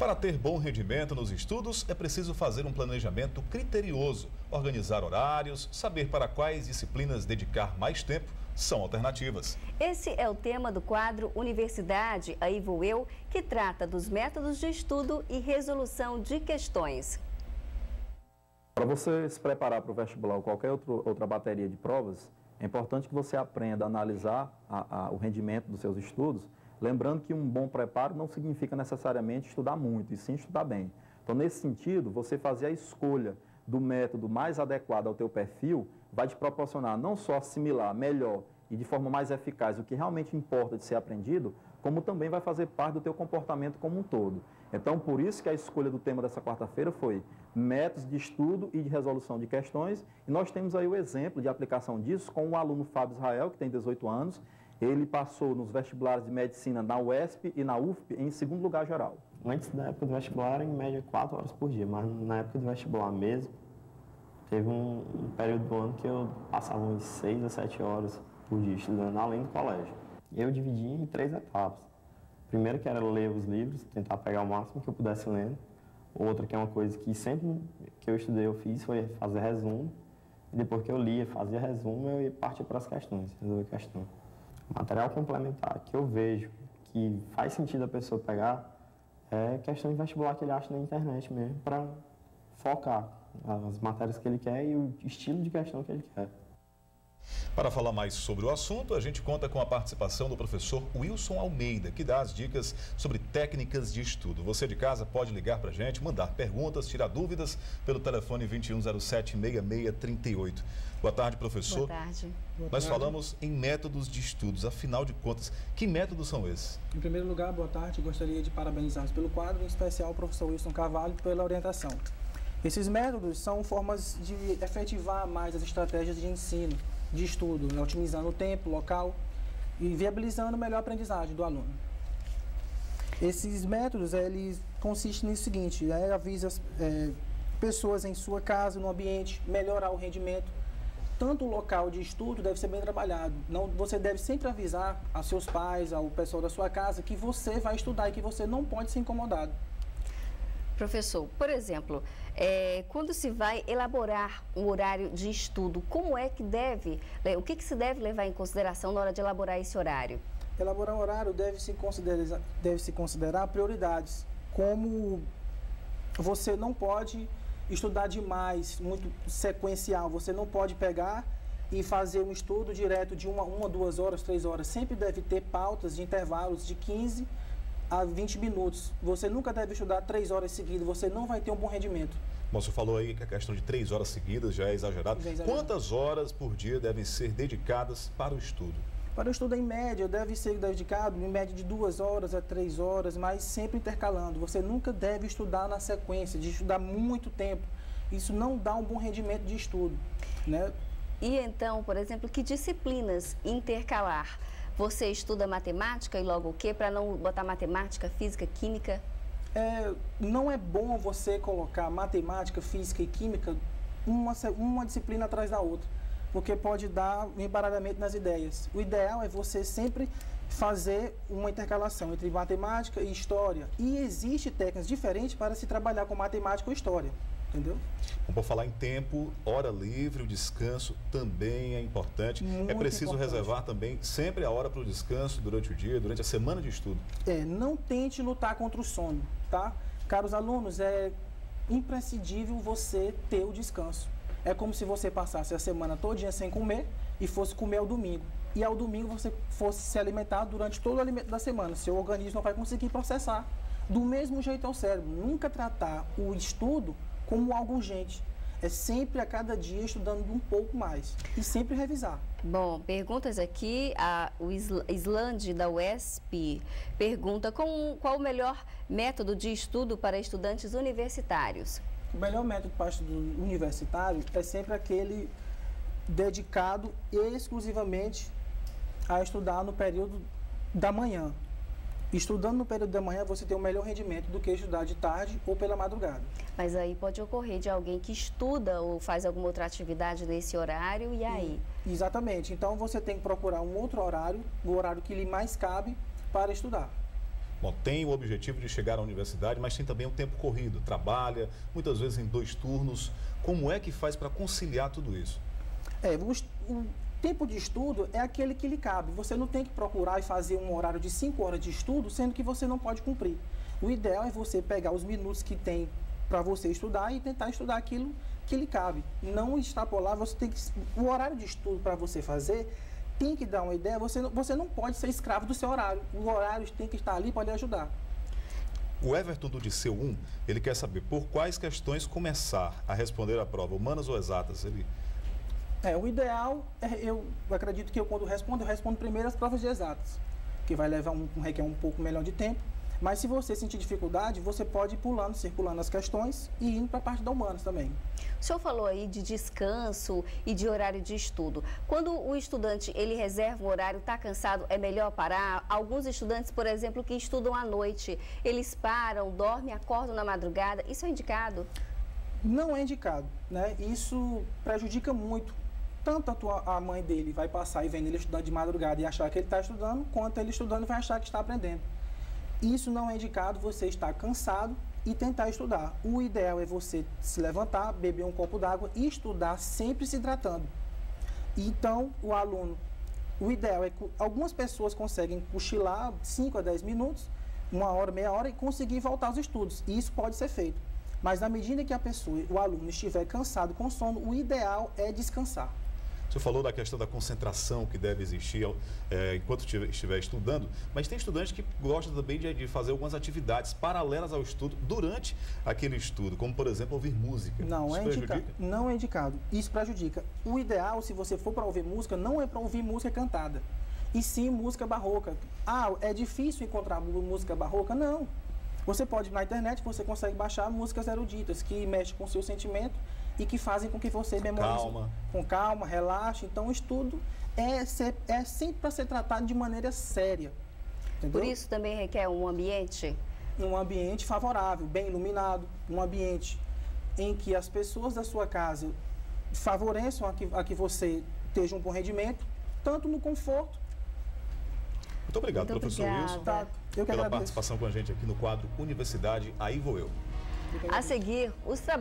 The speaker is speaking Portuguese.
Para ter bom rendimento nos estudos, é preciso fazer um planejamento criterioso, organizar horários, saber para quais disciplinas dedicar mais tempo são alternativas. Esse é o tema do quadro Universidade, Aí Vou Eu, que trata dos métodos de estudo e resolução de questões. Para você se preparar para o vestibular ou qualquer outra bateria de provas, é importante que você aprenda a analisar o rendimento dos seus estudos, lembrando que um bom preparo não significa necessariamente estudar muito, e sim estudar bem. Então, nesse sentido, você fazer a escolha do método mais adequado ao teu perfil vai te proporcionar não só assimilar melhor e de forma mais eficaz o que realmente importa de ser aprendido, como também vai fazer parte do teu comportamento como um todo. Então, por isso que a escolha do tema dessa quarta-feira foi métodos de estudo e de resolução de questões, e nós temos aí o exemplo de aplicação disso com o aluno Fábio Israel, que tem 18 anos. Ele passou nos vestibulares de medicina na UESP e na UFP em segundo lugar geral. Antes da época do vestibular, era em média 4 horas por dia, mas na época do vestibular mesmo, teve um período do ano que eu passava uns 6 a 7 horas por dia estudando, além do colégio. Eu dividi em 3 etapas. Primeiro, que era ler os livros, tentar pegar o máximo que eu pudesse lendo. Outra, que é uma coisa que sempre que eu estudei eu fiz, foi fazer resumo. E depois que eu lia, fazia resumo, eu ia partir para as questões, resolver a questão. Material complementar que eu vejo que faz sentido a pessoa pegar é questão de vestibular que ele acha na internet mesmo, para focar as matérias que ele quer e o estilo de questão que ele quer. Para falar mais sobre o assunto, a gente conta com a participação do professor Wilson Almeida, que dá as dicas sobre técnicas de estudo. Você de casa pode ligar para a gente, mandar perguntas, tirar dúvidas pelo telefone 2107-6638. Boa tarde, professor. Boa tarde. Nós falamos em métodos de estudos, afinal de contas, que métodos são esses? Em primeiro lugar, boa tarde, gostaria de parabenizá-los pelo quadro, em especial o professor Wilson Carvalho pela orientação. Esses métodos são formas de efetivar mais as estratégias de ensino, de estudo, né, otimizando o tempo, o local e viabilizando a melhor aprendizagem do aluno. Esses métodos, eles consistem no seguinte, avisa pessoas em sua casa, no ambiente, melhorar o rendimento. Tanto o local de estudo deve ser bem trabalhado. Você deve sempre avisar aos seus pais, ao pessoal da sua casa, que você vai estudar e que você não pode ser incomodado. Professor, por exemplo, quando se vai elaborar um horário de estudo, como é que o que se deve levar em consideração na hora de elaborar esse horário? Elaborar um horário deve-se considerar prioridades, como você não pode estudar demais, muito sequencial, você não pode pegar e fazer um estudo direto de uma, 2 horas, 3 horas, sempre deve ter pautas de intervalos de 15 a 20 minutos. Você nunca deve estudar 3 horas seguidas, você não vai ter um bom rendimento. Bom, você falou aí que a questão de 3 horas seguidas já é exagerado. Quantas horas por dia devem ser dedicadas para o estudo? Para o estudo, em média, deve ser dedicado em média de 2 horas a 3 horas, mas sempre intercalando. Você nunca deve estudar na sequência, de estudar muito tempo. Isso não dá um bom rendimento de estudo, né? E então, por exemplo, que disciplinas intercalar? Você estuda matemática e logo o quê? Para não botar matemática, física, química? Não é bom você colocar matemática, física e química uma disciplina atrás da outra, porque pode dar um embaralhamento nas ideias. O ideal é você sempre fazer uma intercalação entre matemática e história. E existem técnicas diferentes para se trabalhar com matemática ou história. Entendeu? Por falar em tempo, hora livre, o descanso também é importante. Muito é preciso importante. reservar também sempre a hora para o descanso durante o dia, durante a semana de estudo. Não tente lutar contra o sono, tá? Caros alunos, é imprescindível você ter o descanso. É como se você passasse a semana todinha sem comer e fosse comer ao domingo. E ao domingo você fosse se alimentar durante todo o alimento da semana. Seu organismo não vai conseguir processar. Do mesmo jeito ao cérebro. Nunca tratar o estudo como algo urgente. É sempre a cada dia estudando um pouco mais e sempre revisar. Bom, perguntas aqui, o Islande da UESP pergunta qual o melhor método de estudo para estudantes universitários? O melhor método para estudo universitário é sempre aquele dedicado exclusivamente a estudar no período da manhã. Estudando no período da manhã, você tem um melhor rendimento do que estudar de tarde ou pela madrugada. Mas aí pode ocorrer de alguém que estuda ou faz alguma outra atividade nesse horário, e aí? Exatamente. Então, você tem que procurar um outro horário, o horário que lhe mais cabe para estudar. Bom, tem o objetivo de chegar à universidade, mas tem também o tempo corrido, trabalha, muitas vezes em 2 turnos. Como é que faz para conciliar tudo isso? O tempo de estudo é aquele que lhe cabe. Você não tem que procurar e fazer um horário de 5 horas de estudo, sendo que você não pode cumprir. O ideal é você pegar os minutos que tem para você estudar e tentar estudar aquilo que lhe cabe. Não extrapolar, o horário de estudo para você fazer tem que dar uma ideia, você não pode ser escravo do seu horário. O horário tem que estar ali para lhe ajudar. O Everton do Diceu 1, ele quer saber por quais questões começar a responder a prova, humanas ou exatas? O ideal, eu acredito que eu respondo primeiro as provas de exatas, que vai levar requer um pouco melhor de tempo. Mas se você sentir dificuldade, você pode ir pulando, circulando as questões e indo para a parte da humanas também. O senhor falou aí de descanso e de horário de estudo. Quando o estudante ele reserva um horário, está cansado, é melhor parar? Alguns estudantes, por exemplo, que estudam à noite, eles param, dormem, acordam na madrugada. Isso é indicado? Não é indicado, né? Isso prejudica muito. Tanto a mãe dele vai passar e vendo ele estudando de madrugada e achar que ele está estudando, quanto ele estudando vai achar que está aprendendo. Isso não é indicado, você estar cansado e tentar estudar. O ideal é você se levantar, beber um copo d'água e estudar sempre se hidratando. Então, o aluno, o ideal é que algumas pessoas conseguem cochilar 5 a 10 minutos, 1 hora, meia hora e conseguir voltar aos estudos. E isso pode ser feito. Mas na medida que o aluno estiver cansado com sono, o ideal é descansar. O senhor falou da questão da concentração que deve existir enquanto estiver estudando, mas tem estudante que gosta também de fazer algumas atividades paralelas ao estudo durante aquele estudo, como, por exemplo, ouvir música. Não é indicado. Isso prejudica. O ideal, se você for para ouvir música, não é para ouvir música cantada, e sim música barroca. É difícil encontrar música barroca? Não. Você pode ir na internet, você consegue baixar músicas eruditas, que mexem com o seu sentimento e que fazem com que você memorize com calma, relaxe. Então, o estudo é sempre para ser tratado de maneira séria. Entendeu? Por isso também requer um ambiente? Um ambiente favorável, bem iluminado, um ambiente em que as pessoas da sua casa favoreçam a que você esteja um bom rendimento, tanto no conforto. Muito obrigado, professor Wilson, pela participação com a gente aqui no quadro Universidade Aí Vou Eu. A seguir, os trabalhos.